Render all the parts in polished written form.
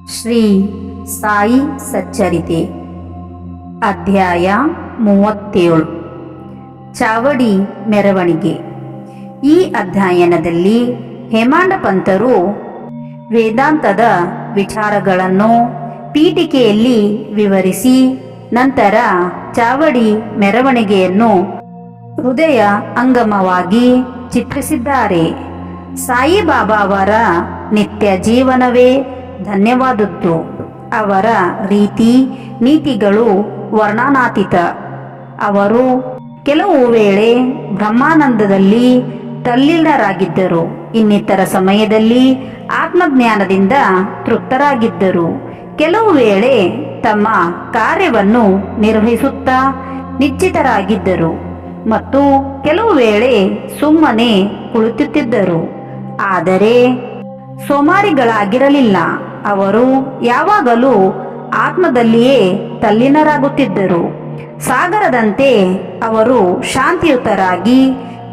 ಶ್ರೀ ಸಾಯಿ ಸಚ್ಚರಿತೆ ಅಧ್ಯಾಯ 37 ಚಾವಡಿ ಮೆರವಣಿಗೆ. ಈ ಅಧ್ಯಯನದಲ್ಲಿ ಹೇಮಾಂಡ ಪಂತರು ವೇದಾಂತದ ವಿಚಾರಗಳನ್ನು ಪೀಠಿಕೆಯಲ್ಲಿ ವಿವರಿಸಿ ನಂತರ ಚಾವಡಿ ಮೆರವಣಿಗೆಯನ್ನು ಹೃದಯ ಅಂಗಮವಾಗಿ ಚಿತ್ರಿಸಿದ್ದಾರೆ. ಸಾಯಿಬಾಬಾ ಅವರ ನಿತ್ಯ ಜೀವನವೇ ಧನ್ಯವಾದದ್ದು. ಅವರ ರೀತಿ ನೀತಿಗಳು ವರ್ಣನಾತೀತ. ಅವರು ಕೆಲವು ವೇಳೆ ಬ್ರಹ್ಮಾನಂದದಲ್ಲಿ ತಲ್ಲೀನರಾಗಿದ್ದರು, ಇನ್ನಿತರ ಸಮಯದಲ್ಲಿ ಆತ್ಮಜ್ಞಾನದಿಂದ ತೃಪ್ತರಾಗಿದ್ದರು. ಕೆಲವು ವೇಳೆ ತಮ್ಮ ಕಾರ್ಯವನ್ನು ನಿರ್ವಹಿಸುತ್ತಾ ನಿಶ್ಚಿತರಾಗಿದ್ದರು ಮತ್ತು ಕೆಲವು ವೇಳೆ ಸುಮ್ಮನೆ ಕುಳಿತುತ್ತಿದ್ದರು. ಆದರೆ ಸೋಮಾರಿಗಳಾಗಿರಲಿಲ್ಲ. ಅವರು ಯಾವಾಗಲೂ ಆತ್ಮದಲ್ಲಿಯೇ ತಲ್ಲೀನರಾಗುತ್ತಿದ್ದರು. ಸಾಗರದಂತೆ ಅವರು ಶಾಂತಿಯುತರಾಗಿ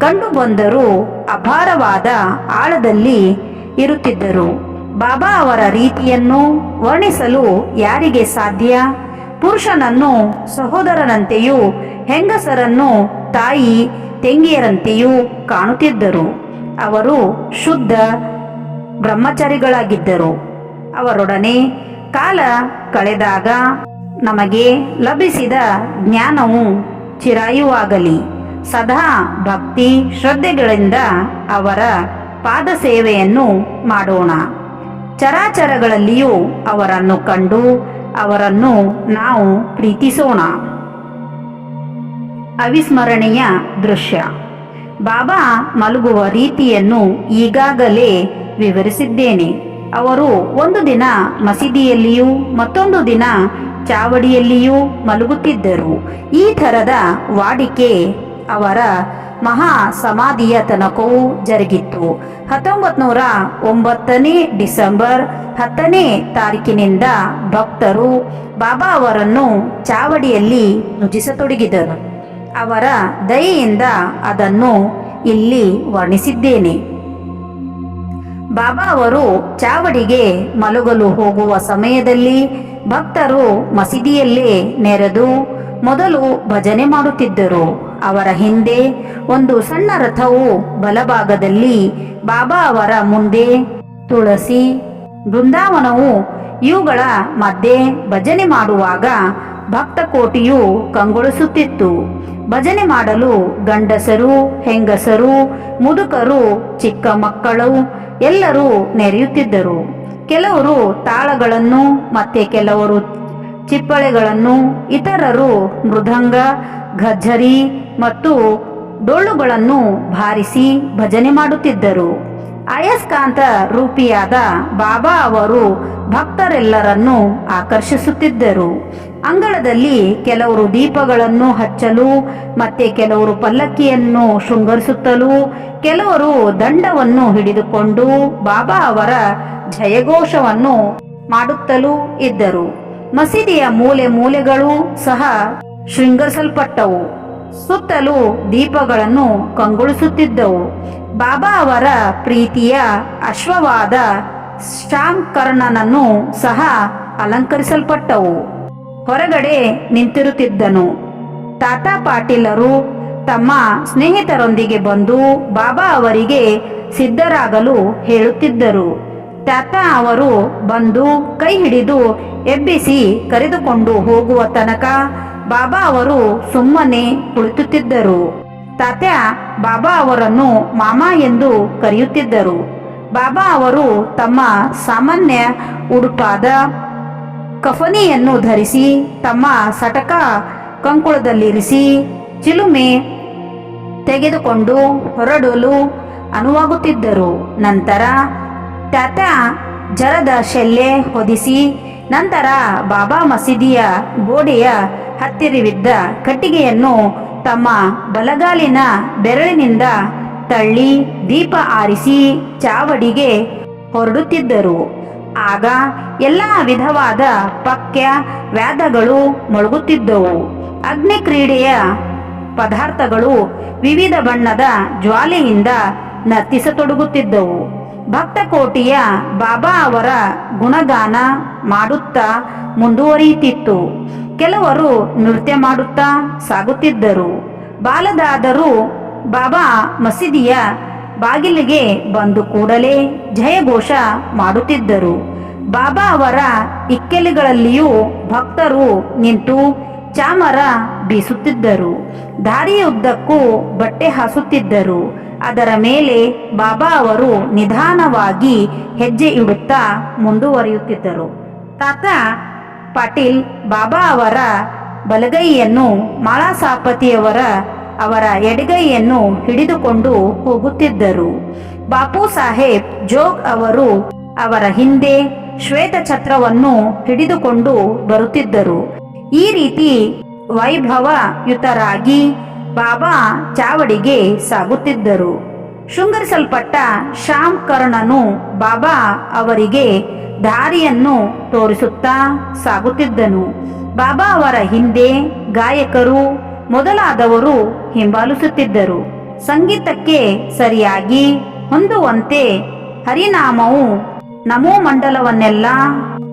ಕಂಡುಬಂದರೂ ಅಪಾರವಾದ ಆಳದಲ್ಲಿ ಇರುತ್ತಿದ್ದರು. ಬಾಬಾ ಅವರ ರೀತಿಯನ್ನು ವರ್ಣಿಸಲು ಯಾರಿಗೆ ಸಾಧ್ಯ? ಪುರುಷನನ್ನು ಸಹೋದರನಂತೆಯೂ ಹೆಂಗಸರನ್ನು ತಾಯಿ ತಂಗಿಯರಂತೆಯೂ ಕಾಣುತ್ತಿದ್ದರು. ಅವರು ಶುದ್ಧ ಬ್ರಹ್ಮಚಾರಿಗಳಾಗಿದ್ದರು. ಅವರೊಡನೆ ಕಾಲ ಕಳೆದಾಗ ನಮಗೆ ಲಭಿಸಿದ ಜ್ಞಾನವು ಚಿರಾಯುವಾಗಲಿ. ಸದಾ ಭಕ್ತಿ ಶ್ರದ್ಧೆಗಳಿಂದ ಅವರ ಪಾದ ಸೇವೆಯನ್ನು ಮಾಡೋಣ. ಚರಾಚರಗಳಲ್ಲಿಯೂ ಅವರನ್ನು ಕಂಡು ಅವರನ್ನು ನಾವು ಪ್ರೀತಿಸೋಣ. ಅವಿಸ್ಮರಣೀಯ ದೃಶ್ಯ. ಬಾಬಾ ಮಲಗುವ ರೀತಿಯನ್ನು ಈಗಾಗಲೇ ವಿವರಿಸಿದ್ದೇನೆ. ಅವರು ಒಂದು ದಿನ ಮಸೀದಿಯಲ್ಲಿಯೂ ಮತ್ತೊಂದು ದಿನ ಚಾವಡಿಯಲ್ಲಿಯೂ ಮಲಗುತ್ತಿದ್ದರು. ಈ ಥರದ ವಾಡಿಕೆ ಅವರ ಮಹಾ ಸಮಾಧಿಯ ತನಕವೂ ಜರುಗಿತ್ತು. 1909 ಡಿಸೆಂಬರ್ 10ನೇ ತಾರೀಕಿನಿಂದ ಭಕ್ತರು ಬಾಬಾ ಅವರನ್ನು ಚಾವಡಿಯಲ್ಲಿ ನುಜಿಸತೊಡಗಿದರು. ಅವರ ದಯೆಯಿಂದ ಅದನ್ನು ಇಲ್ಲಿ ವರ್ಣಿಸಿದ್ದೇನೆ. ಬಾಬಾ ಅವರು ಚಾವಡಿಗೆ ಮಲಗಲು ಹೋಗುವ ಸಮಯದಲ್ಲಿ ಭಕ್ತರು ಮಸೀದಿಯಲ್ಲೇ ನೆರೆದು ಮೊದಲು ಭಜನೆ ಮಾಡುತ್ತಿದ್ದರು. ಅವರ ಹಿಂದೆ ಒಂದು ಸಣ್ಣ ರಥವು ಬಲಭಾಗದಲ್ಲಿ, ಬಾಬಾ ಅವರ ಮುಂದೆ ತುಳಸಿ, ಬೃಂದಾವನವು ಇವುಗಳ ಮಧ್ಯೆ ಭಜನೆ ಮಾಡುವಾಗ ಭಕ್ತ ಕೋಟಿಯು ಕಂಗೊಳಿಸುತ್ತಿತ್ತು. ಭಜನೆ ಮಾಡಲು ಗಂಡಸರು, ಹೆಂಗಸರು, ಮುದುಕರು, ಚಿಕ್ಕ ಮಕ್ಕಳು ಎಲ್ಲರೂ ನೆರೆಯುತ್ತಿದ್ದರು. ಕೆಲವರು ತಾಳಗಳನ್ನು ಮತ್ತೆ ಕೆಲವರು ಚಿಪ್ಪಳೆಗಳನ್ನು, ಇತರರು ಮೃದಂಗ, ಘಜ್ಜರಿ ಮತ್ತು ಡೊಳ್ಳುಗಳನ್ನು ಬಾರಿಸಿ ಭಜನೆ ಮಾಡುತ್ತಿದ್ದರು. ಅಯಸ್ಕಾಂತ ರೂಪಿಯಾದ ಬಾಬಾ ಅವರು ಭಕ್ತರೆಲ್ಲರನ್ನು ಆಕರ್ಷಿಸುತ್ತಿದ್ದರು. ಅಂಗಳದಲ್ಲಿ ಕೆಲವರು ದೀಪಗಳನ್ನು ಹಚ್ಚಲು ಮತ್ತೆ ಕೆಲವರು ಪಲ್ಲಕ್ಕಿಯನ್ನು ಶೃಂಗರಿಸುತ್ತಲೂ ಕೆಲವರು ದಂಡವನ್ನು ಹಿಡಿದುಕೊಂಡು ಬಾಬಾ ಅವರ ಜಯಘೋಷವನ್ನು ಮಾಡುತ್ತಲೂ ಇದ್ದರು. ಮಸೀದಿಯ ಮೂಲೆ ಮೂಲೆಗಳು ಸಹ ಶೃಂಗರಿಸಲ್ಪಟ್ಟವು. ಸುತ್ತಲೂ ದೀಪಗಳನ್ನು ಕಂಗೊಳಿಸುತ್ತಿದ್ದವು. ಬಾಬಾ ಅವರ ಪ್ರೀತಿಯ ಅಶ್ವವಾದ ಶ್ಯಾಮ್ಕರ್ಣನನ್ನು ಸಹ ಅಲಂಕರಿಸಲ್ಪಟ್ಟವು. ಹೊರಗಡೆ ನಿಂತಿರುತ್ತಿದ್ದನು. ತಾತಾ ಪಾಟೀಲರು ತಮ್ಮ ಸ್ನೇಹಿತರೊಂದಿಗೆ ಬಂದು ಬಾಬಾ ಅವರಿಗೆ ಸಿದ್ಧರಾಗಲು ಹೇಳುತ್ತಿದ್ದರು. ತಾತಾ ಅವರು ಬಂದು ಕೈ ಹಿಡಿದು ಎಬ್ಬಿಸಿ ಕರೆದುಕೊಂಡು ಹೋಗುವ ತನಕ ಬಾಬಾ ಅವರು ಸುಮ್ಮನೆ ಕುಳಿತುತ್ತಿದ್ದರು. ತಾತ್ಯ ಬಾಬಾ ಅವರನ್ನು ಮಾಮಾ ಎಂದು ಕರೆಯುತ್ತಿದ್ದರು. ಬಾಬಾ ಅವರು ತಮ್ಮ ಸಾಮಾನ್ಯ ಉಡುಪಾದ ಕಫನಿಯನ್ನು ಧರಿಸಿ ತಮ್ಮ ಸಟಕ ಕಂಕುಳದಲ್ಲಿರಿಸಿ ಚಿಲುಮೆ ತೆಗೆದುಕೊಂಡು ಹೊರಡಲು ಅನುವಾಗುತ್ತಿದ್ದರು. ನಂತರ ತಾತ ಜರದ ಶೆಲ್ಲೆ ಹೊದಿಸಿ ನಂತರ ಬಾಬಾ ಮಸೀದಿಯ ಗೋಡೆಯ ಹತ್ತಿರವಿದ್ದ ಕಟ್ಟಿಗೆಯನ್ನು ತಮ್ಮ ಬಲಗಾಲಿನ ಬೆರಳಿನಿಂದ ತಳ್ಳಿ ದೀಪ ಆರಿಸಿ ಚಾವಡಿಗೆ ಹೊರಡುತ್ತಿದ್ದರು. ಆಗ ಎಲ್ಲ ವಿಧವಾದ ಪಕ್ಯ ವ್ಯಾಧಗಳು ಮೊಳಗುತ್ತಿದ್ದವು. ಅಗ್ನಿ ಕ್ರೀಡೆಯ ಪದಾರ್ಥಗಳು ವಿವಿಧ ಬಣ್ಣದ ಜ್ವಾಲೆಯಿಂದ ನರ್ತಿಸತೊಡಗುತ್ತಿದ್ದವು. ಭಕ್ತಕೋಟಿಯ ಬಾಬಾ ಅವರ ಗುಣಗಾನ ಮಾಡುತ್ತಾ ಮುಂದುವರಿಯುತ್ತಿತ್ತು. ಕೆಲವರು ನೃತ್ಯ ಮಾಡುತ್ತಾ ಸಾಗುತ್ತಿದ್ದರು. ಬಾಲದಾದರು ಬಾಬಾ ಮಸೀದಿಯ ಬಾಗಿಲಿಗೆ ಬಂದು ಕೂಡಲೇ ಜಯಘೋಷ ಮಾಡುತ್ತಿದ್ದರು. ಬಾಬಾ ಅವರ ಇಕ್ಕೆಲುಗಳಲ್ಲಿಯೂ ಭಕ್ತರು ನಿಂತು ಚಾಮರ ಬೀಸುತ್ತಿದ್ದರು. ದಾರಿಯುದ್ದಕ್ಕೂ ಬಟ್ಟೆ ಹಾಸುತ್ತಿದ್ದರು. ಅದರ ಮೇಲೆ ಬಾಬಾ ಅವರು ನಿಧಾನವಾಗಿ ಹೆಜ್ಜೆ ಇಡುತ್ತಾ ಮುಂದುವರಿಯುತ್ತಿದ್ದರು. ತಾತ ಪಾಟೀಲ್ ಬಾಬಾ ಅವರ ಬಲಗೈಯನ್ನು, ಮಾಳಾ ಅವರ ಎಡಗೈಯನ್ನು ಹಿಡಿದುಕೊಂಡು ಹೋಗುತ್ತಿದ್ದರು. ಬಾಪು ಸಾಹೇಬ್ ಜೋಗ್ ಅವರು ಅವರ ಹಿಂದೆ ಶ್ವೇತ ಛತ್ರವನ್ನು ಹಿಡಿದುಕೊಂಡು ಬರುತ್ತಿದ್ದರು. ಈ ರೀತಿ ವೈಭವಯುತರಾಗಿ ಬಾಬಾ ಚಾವಡಿಗೆ ಸಾಗುತ್ತಿದ್ದರು. ಶೃಂಗರಿಸಲ್ಪಟ್ಟ ಶ್ಯಾಮ್ ಕರ್ಣನು ಬಾಬಾ ಅವರಿಗೆ ದಾರಿಯನ್ನು ತೋರಿಸುತ್ತಾ ಸಾಗುತ್ತಿದ್ದನು. ಬಾಬಾ ಅವರ ಹಿಂದೆ ಗಾಯಕರು ಮೊದಲಾದವರು ಹಿಂಬಾಲಿಸುತ್ತಿದ್ದರು. ಸಂಗೀತಕ್ಕೆ ಸರಿಯಾಗಿ ಹೊಂದುವಂತೆ ಹರಿನಾಮವು ನಮೋ ಮಂಡಲವನ್ನೆಲ್ಲ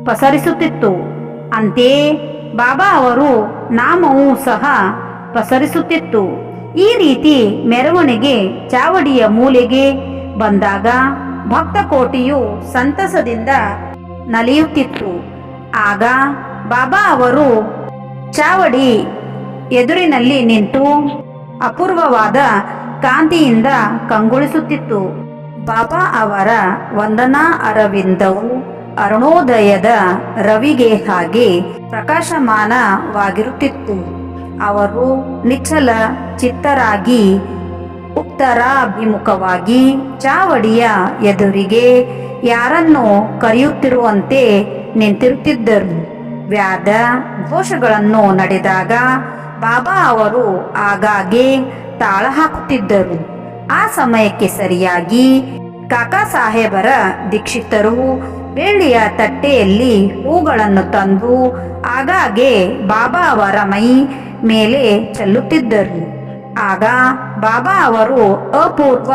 ಪಸರಿಸುತ್ತಿತ್ತು. ಅಂತೆಯೇ ಬಾಬಾ ಅವರು ನಾಮವೂ ಸಹ ಪಸರಿಸುತ್ತಿತ್ತು. ಈ ರೀತಿ ಮೆರವಣಿಗೆ ಚಾವಡಿಯ ಮೂಲೆಗೆ ಬಂದಾಗ ಭಕ್ತಕೋಟಿಯು ಸಂತಸದಿಂದ ನಲಿಯುತ್ತಿತ್ತು. ಆಗ ಬಾಬಾ ಅವರು ಚಾವಡಿ ಎದುರಿನಲ್ಲಿ ನಿಂತು ಅಪೂರ್ವವಾದ ಕಾಂತಿಯಿಂದ ಕಂಗೊಳಿಸುತ್ತಿತ್ತು. ಬಾಬಾ ಅವರ ವಂದನಾ ಅರವಿಂದವು ಅರುಣೋದಯದ ರವಿಗೆ ಹಾಗೆ ಪ್ರಕಾಶಮಾನವಾಗಿರುತ್ತಿತ್ತು. ಅವರು ನಿಚ್ಚಲ ಚಿತ್ತರಾಗಿ ಉತ್ತರಾಭಿಮುಖವಾಗಿ ಚಾವಡಿಯ ಎದುರಿಗೆ ಯಾರನ್ನು ಕರೆಯುತ್ತಿರುವಂತೆ ನಿಂತಿರುತ್ತಿದ್ದರು. ವ್ಯಾದ ಘೋಷಗಳನ್ನು ನಡೆದಾಗ ಬಾಬಾ ಅವರು ಆಗಾಗ್ಗೆ ತಾಳ ಹಾಕುತ್ತಿದ್ದರು. ಆ ಸಮಯಕ್ಕೆ ಸರಿಯಾಗಿ ಕಾಕಾ ಸಾಹೇಬರ ದೀಕ್ಷಿತರು ಬೆಳ್ಳಿಯ ತಟ್ಟೆಯಲ್ಲಿ ಹೂಗಳನ್ನು ತಂದು ಆಗಾಗ್ಗೆ ಬಾಬಾ ಅವರ ಮೈ ಮೇಲೆ ಚೆಲ್ಲುತ್ತಿದ್ದರು. ಆಗ ಬಾಬಾ ಅವರು ಅಪೂರ್ವ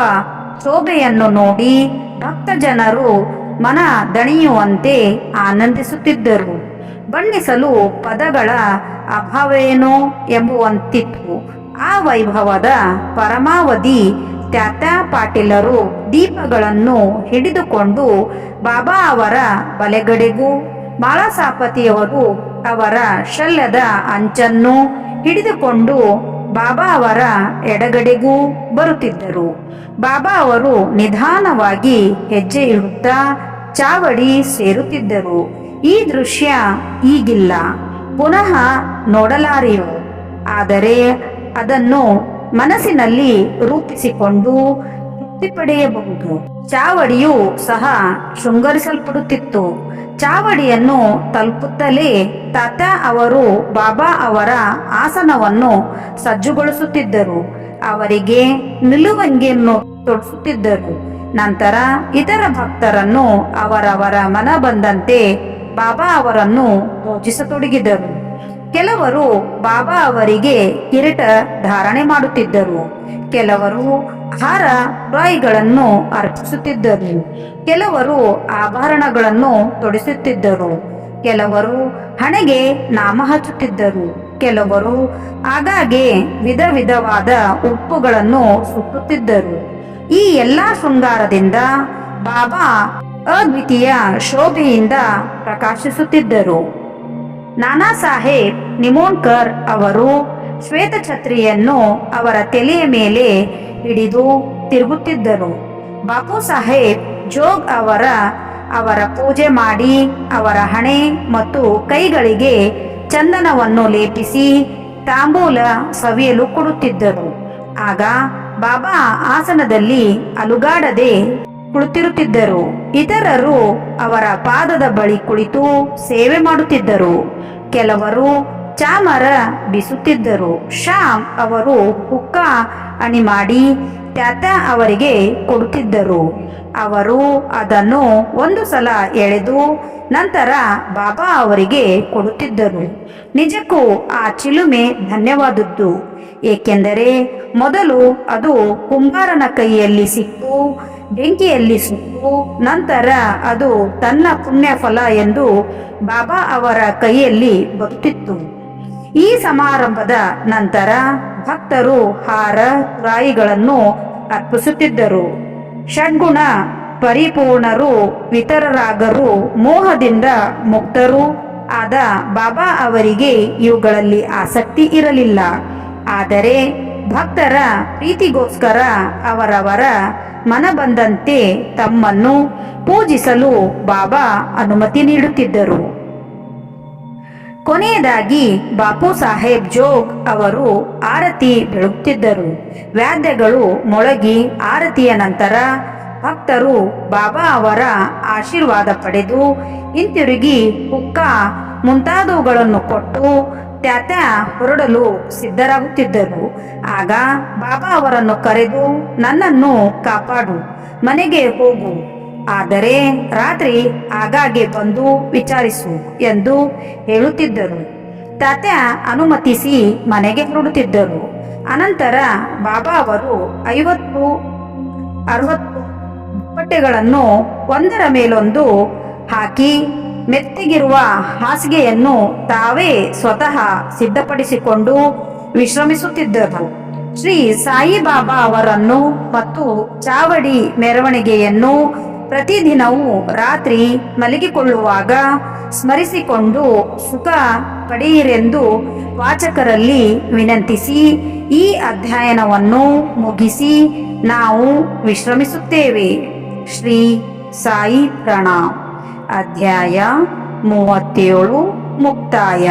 ಶೋಭೆಯನ್ನು ನೋಡಿ ಭಕ್ತ ಜನರು ಮನ ದಣಿಯುವಂತೆ ಆನಂದಿಸುತ್ತಿದ್ದರು. ಬಣ್ಣಿಸಲು ಪದಗಳ ಅಭಾವೇನೋ ಎಂಬುವಂತಿತ್ತು. ಆ ವೈಭವದ ಪರಮಾವಧಿ ತಾತ ಪಾಟೀಲರು ದೀಪಗಳನ್ನು ಹಿಡಿದುಕೊಂಡು ಬಾಬಾ ಅವರ ಬಲೆಗಡೆಗೂ, ಮಾಳಾಸಾಪತಿಯವರು ಅವರ ಶಲ್ಯದ ಅಂಚನ್ನು ಹಿಡಿದುಕೊಂಡು ಬಾಬಾ ಅವರ ಎಡಗಡೆಗೂ ಬರುತ್ತಿದ್ದರು. ಬಾಬಾ ಅವರು ನಿಧಾನವಾಗಿ ಹೆಜ್ಜೆ ಇಡುತ್ತಾ ಚಾವಡಿ ಸೇರುತ್ತಿದ್ದರು. ಈ ದೃಶ್ಯ ಈಗಿಲ್ಲ, ಪುನಃ ನೋಡಲಾರೆವು. ಆದರೆ ಅದನ್ನು ಮನಸ್ಸಿನಲ್ಲಿ ರೂಪಿಸಿಕೊಂಡು ತೃಪ್ತಿ ಪಡೆಯಬಹುದು. ಚಾವಡಿಯು ಸಹ ಶೃಂಗರಿಸಲ್ಪಡುತ್ತಿತ್ತು. ಚಾವಡಿಯನ್ನು ತಲುಪುತ್ತಲೇ ತಾತ ಅವರು ಬಾಬಾ ಅವರ ಆಸನವನ್ನು ಸಜ್ಜುಗೊಳಿಸುತ್ತಿದ್ದರು. ಅವರಿಗೆ ನಿಲುವಂಗಿಯನ್ನು ತೊಡಿಸುತ್ತಿದ್ದರು. ನಂತರ ಇತರ ಭಕ್ತರನ್ನು ಅವರವರ ಮನ ಬಂದಂತೆ ಬಾಬಾ ಅವರನ್ನು ಪೂಜಿಸತೊಡಗಿದರು. ಕೆಲವರು ಬಾಬಾ ಅವರಿಗೆ ಕಿರೀಟ ಧಾರಣೆ ಮಾಡುತ್ತಿದ್ದರು. ಕೆಲವರು ಹಾರ ರಾಯಿಗಳನ್ನು ಅರ್ಪಿಸುತ್ತಿದ್ದರು. ಕೆಲವರು ಆಭರಣಗಳನ್ನು ತೊಡಿಸುತ್ತಿದ್ದರು. ಕೆಲವರು ಹಣೆಗೆ ನಾಮ ಹಚ್ಚುತ್ತಿದ್ದರು. ಕೆಲವರು ಆಗಾಗ್ಗೆ ವಿಧ ವಿಧವಾದ ಉಪ್ಪುಗಳನ್ನು ಸುತ್ತುತ್ತಿದ್ದರು. ಈ ಎಲ್ಲ ಶೃಂಗಾರದಿಂದ ಬಾಬಾ ಅದ್ವಿತೀಯ ಶೋಭೆಯಿಂದ ಪ್ರಕಾಶಿಸುತ್ತಿದ್ದರು. ನಾನಾ ಸಾಹೇಬ್ ನಿಮೋಣ್ಕರ್ ಅವರು ಶ್ವೇತಛತ್ರಿಯನ್ನು ಅವರ ತಲೆಯ ಮೇಲೆ ಹಿಡಿದು ತಿರುಗುತ್ತಿದ್ದರು. ಬಾಪು ಸಾಹೇಬ್ ಜೋಗ್ ಅವರ ಪೂಜೆ ಮಾಡಿ ಅವರ ಹಣೆ ಮತ್ತು ಕೈಗಳಿಗೆ ಚಂದನವನ್ನು ಲೇಪಿಸಿ ತಾಂಬೂಲ ಸವಿಯಲು ಕೊಡುತ್ತಿದ್ದರು. ಆಗ ಬಾಬಾ ಆಸನದಲ್ಲಿ ಅಲುಗಾಡದೆ ಕುಳಿತಿರುತ್ತಿದ್ದರು. ಇತರರು ಅವರ ಪಾದದ ಬಳಿ ಕುಳಿತು ಸೇವೆ ಮಾಡುತ್ತಿದ್ದರು. ಕೆಲವರು ಚಾಮರ ಬೀಸುತ್ತಿದ್ದರು. ಶ್ಯಾಮ್ ಅವರು ಹುಕ್ಕ ಅಣಿ ಮಾಡಿ ತಾತ ಅವರಿಗೆ ಕೊಡುತ್ತಿದ್ದರು. ಅವರು ಅದನ್ನು ಒಂದು ಸಲ ಎಳೆದು ನಂತರ ಬಾಬಾ ಅವರಿಗೆ ಕೊಡುತ್ತಿದ್ದರು. ನಿಜಕ್ಕೂ ಆ ಚಿಲುಮೆ ಧನ್ಯವಾದದ್ದು. ಏಕೆಂದರೆ ಮೊದಲು ಅದು ಕುಂಬಾರನ ಕೈಯಲ್ಲಿ ಸಿಕ್ಕು ಬೆಂಕಿಯಲ್ಲಿ ಸುಟ್ಟು ನಂತರ ಅದು ತನ್ನ ಪುಣ್ಯ ಫಲ ಎಂದು ಬಾಬಾ ಅವರ ಕೈಯಲ್ಲಿ ಬರುತ್ತಿತ್ತು. ಈ ಸಮಾರಂಭದ ನಂತರ ಭಕ್ತರು ಹಾರ ತುರಾಯಿಗಳನ್ನು ಅರ್ಪಿಸುತ್ತಿದ್ದರು. ಷಡ್ಗುಣ ಪರಿಪೂರ್ಣರು ವಿತರರಾಗರು ಮೋಹದಿಂದ ಮುಕ್ತರೂ ಆದ ಬಾಬಾ ಅವರಿಗೆ ಇವುಗಳಲ್ಲಿ ಆಸಕ್ತಿ ಇರಲಿಲ್ಲ. ಆದರೆ ಭಕ್ತರ ಪ್ರೀತಿಗೋಸ್ಕರ ಅವರವರ ಮನ ಬಂದಂತೆ ತಮ್ಮನ್ನು ಪೂಜಿಸಲು ಬಾಬಾ ಅನುಮತಿ ನೀಡುತ್ತಿದ್ದರು. ಕೊನೆಯದಾಗಿ ಬಾಪು ಸಾಹೇಬ್ ಜೋಗ್ ಅವರು ಆರತಿ ಬೆಳಗುತ್ತಿದ್ದರು. ವಾದ್ಯಗಳು ಮೊಳಗಿ ಆರತಿಯ ನಂತರ ಭಕ್ತರು ಬಾಬಾ ಅವರ ಆಶೀರ್ವಾದ ಪಡೆದು ಹಿಂತಿರುಗಿ ಹುಕ್ಕ ಮುಂತಾದವುಗಳನ್ನು ಕೊಟ್ಟು ತ್ಯಾತ್ಯ ಹೊರಡಲು ಸಿದ್ಧರಾಗುತ್ತಿದ್ದರು. ಆಗ ಬಾಬಾ ಅವರನ್ನು ಕರೆದು, ನನ್ನನ್ನು ಕಾಪಾಡು, ಮನೆಗೆ ಹೋಗು, ಆದರೆ ರಾತ್ರಿ ಆಗಾಗ್ಗೆ ಬಂದು ವಿಚಾರಿಸು ಎಂದು ಹೇಳುತ್ತಿದ್ದರು. ತಾತ್ಯ ಅನುಮತಿಸಿ ಮನೆಗೆ ಹೊರಡುತ್ತಿದ್ದರು. ಅನಂತರ ಬಾಬಾ ಅವರು 50-60 ದುಪ್ಪಟ್ಟೆಗಳನ್ನು ಒಂದರ ಮೇಲೊಂದು ಹಾಕಿ ಮೆತ್ತಗಿರುವ ಹಾಸಿಗೆಯನ್ನು ತಾವೇ ಸ್ವತಃ ಸಿದ್ಧಪಡಿಸಿಕೊಂಡು ವಿಶ್ರಮಿಸುತ್ತಿದ್ದರು. ಶ್ರೀ ಸಾಯಿಬಾಬಾ ಅವರನ್ನು ಮತ್ತು ಚಾವಡಿ ಮೆರವಣಿಗೆಯನ್ನು ಪ್ರತಿದಿನವೂ ರಾತ್ರಿ ಮಲಗಿಕೊಳ್ಳುವಾಗ ಸ್ಮರಿಸಿಕೊಂಡು ಸುಖ ಪಡೆಯಿರೆಂದು ವಾಚಕರಲ್ಲಿ ವಿನಂತಿಸಿ ಈ ಅಧ್ಯಯನವನ್ನು ಮುಗಿಸಿ ನಾವು ವಿಶ್ರಮಿಸುತ್ತೇವೆ. ಶ್ರೀ ಸಾಯಿ ಪ್ರಣಾಮ್. ಅಧ್ಯಾಯ 37 ಮುಕ್ತಾಯ.